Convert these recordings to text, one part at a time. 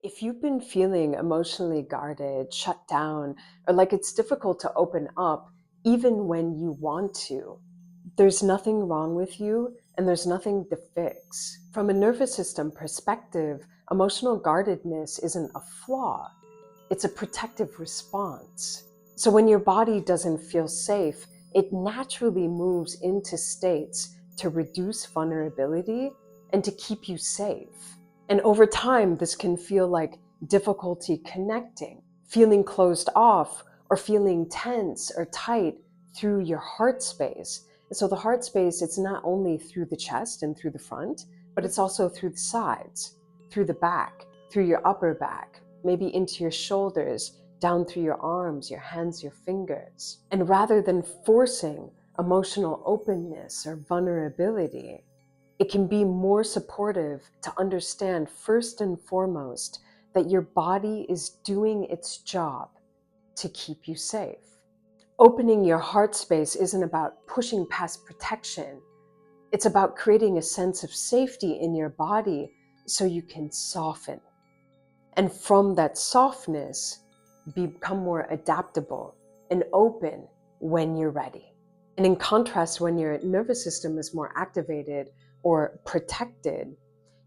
If you've been feeling emotionally guarded, shut down, or like it's difficult to open up, even when you want to, there's nothing wrong with you and there's nothing to fix. From a nervous system perspective, emotional guardedness isn't a flaw, it's a protective response. So when your body doesn't feel safe, it naturally moves into states to reduce vulnerability and to keep you safe. And over time, this can feel like difficulty connecting, feeling closed off, or feeling tense or tight through your heart space. And so the heart space, it's not only through the chest and through the front, but it's also through the sides, through the back, through your upper back, maybe into your shoulders, down through your arms, your hands, your fingers. And rather than forcing emotional openness or vulnerability, it can be more supportive to understand first and foremost that your body is doing its job to keep you safe. Opening your heart space isn't about pushing past protection. It's about creating a sense of safety in your body so you can soften. And from that softness, become more adaptable and open when you're ready. And in contrast, when your nervous system is more activated or protected,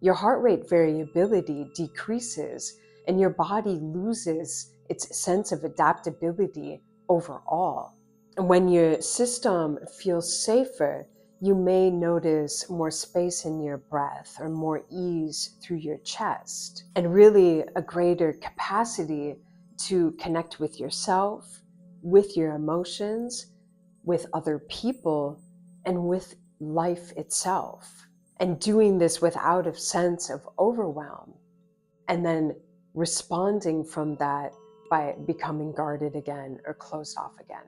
your heart rate variability decreases and your body loses its sense of adaptability overall. And when your system feels safer, you may notice more space in your breath or more ease through your chest, and really a greater capacity to connect with yourself, with your emotions, with other people, and with life itself. And doing this without a sense of overwhelm, and then responding from that by becoming guarded again or closed off again.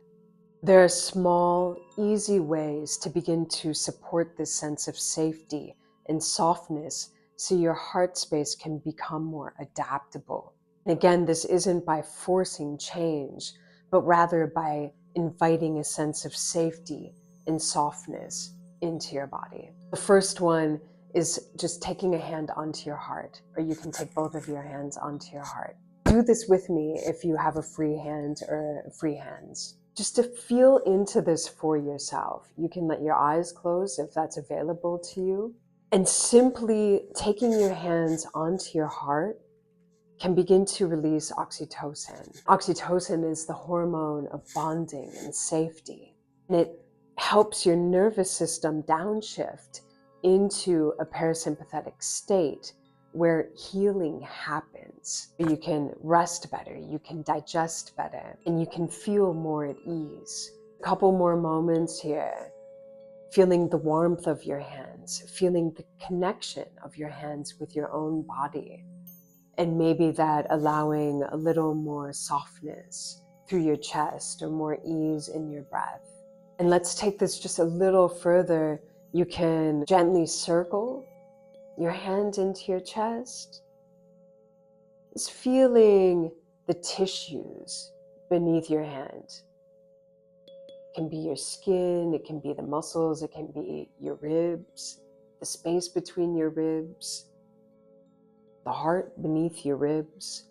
There are small, easy ways to begin to support this sense of safety and softness so your heart space can become more adaptable. And again, this isn't by forcing change, but rather by inviting a sense of safety and softness into your body. The first one is just taking a hand onto your heart, or you can take both of your hands onto your heart. Do this with me if you have a free hand or free hands. Just to feel into this for yourself. You can let your eyes close if that's available to you. And simply taking your hands onto your heart can begin to release oxytocin. Oxytocin is the hormone of bonding and safety. And it helps your nervous system downshift into a parasympathetic state where healing happens. You can rest better, you can digest better, and you can feel more at ease. A couple more moments here, feeling the warmth of your hands, feeling the connection of your hands with your own body, and maybe that allowing a little more softness through your chest or more ease in your breath. And let's take this just a little further. You can gently circle your hand into your chest, just feeling the tissues beneath your hand. It can be your skin, it can be the muscles, it can be your ribs, the space between your ribs, the heart beneath your ribs.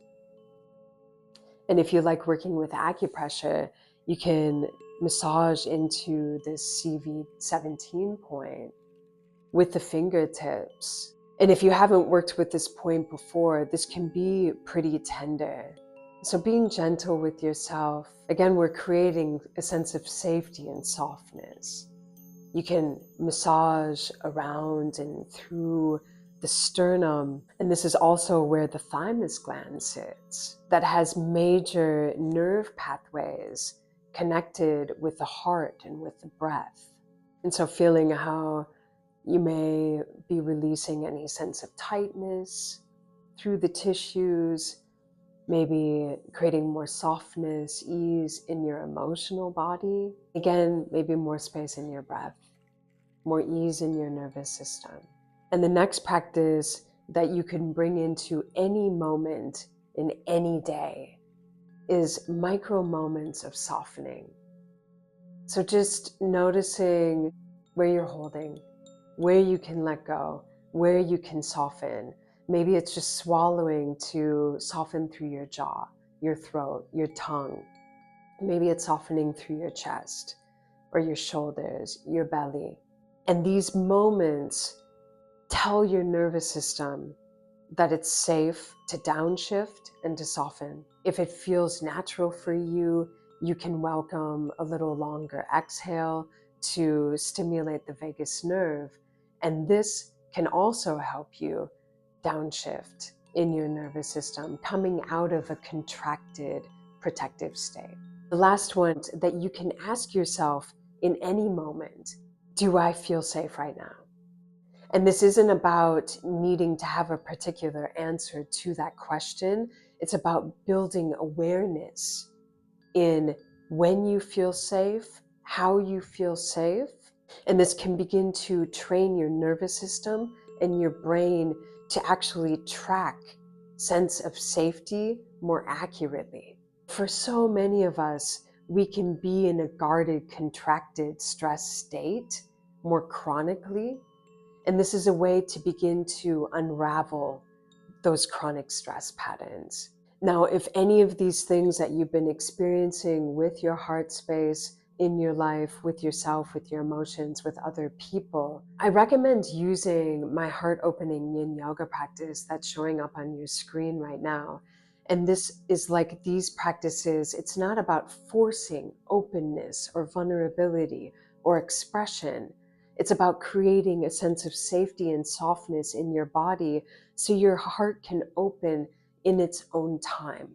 And if you like working with acupressure, you can massage into this CV17 point with the fingertips. And if you haven't worked with this point before, this can be pretty tender. So being gentle with yourself, again, we're creating a sense of safety and softness. You can massage around and through the sternum, and this is also where the thymus gland sits, that has major nerve pathways connected with the heart and with the breath. And so feeling how you may be releasing any sense of tightness through the tissues, maybe creating more softness, ease in your emotional body. Again, maybe more space in your breath, more ease in your nervous system. And the next practice that you can bring into any moment in any day is micro moments of softening. So just noticing where you're holding, where you can let go, where you can soften. Maybe it's just swallowing to soften through your jaw, your throat, your tongue. Maybe it's softening through your chest or your shoulders, your belly. And these moments tell your nervous system that it's safe to downshift and to soften. If it feels natural for you, you can welcome a little longer exhale to stimulate the vagus nerve. And this can also help you downshift in your nervous system, coming out of a contracted protective state. The last one that you can ask yourself in any moment, do I feel safe right now? And this isn't about needing to have a particular answer to that question. It's about building awareness in when you feel safe, how you feel safe. And this can begin to train your nervous system and your brain to actually track sense of safety more accurately. For so many of us, we can be in a guarded, contracted stress state more chronically. And this is a way to begin to unravel those chronic stress patterns. Now, if any of these things that you've been experiencing with your heart space, in your life, with yourself, with your emotions, with other people, I recommend using my heart opening yin yoga practice that's showing up on your screen right now. And this is like these practices, it's not about forcing openness or vulnerability or expression. It's about creating a sense of safety and softness in your body so your heart can open in its own time.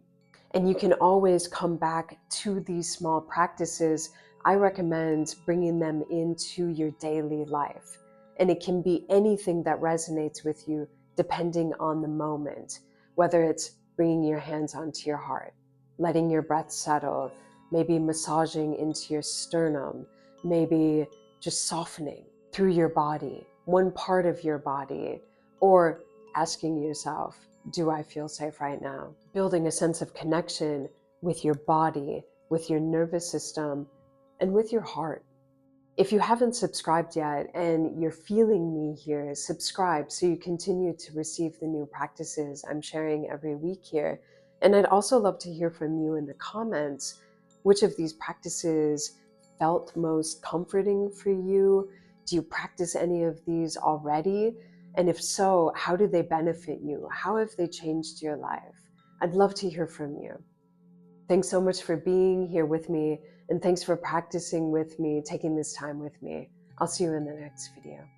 And you can always come back to these small practices. I recommend bringing them into your daily life. And it can be anything that resonates with you depending on the moment, whether it's bringing your hands onto your heart, letting your breath settle, maybe massaging into your sternum, maybe just softening through your body, one part of your body, or asking yourself, do I feel safe right now? Building a sense of connection with your body, with your nervous system, and with your heart. If you haven't subscribed yet and you're feeling me here, subscribe so you continue to receive the new practices I'm sharing every week here. And I'd also love to hear from you in the comments, which of these practices felt most comforting for you? Do you practice any of these already? And if so, how do they benefit you? How have they changed your life? I'd love to hear from you. Thanks so much for being here with me, and thanks for practicing with me, taking this time with me. I'll see you in the next video.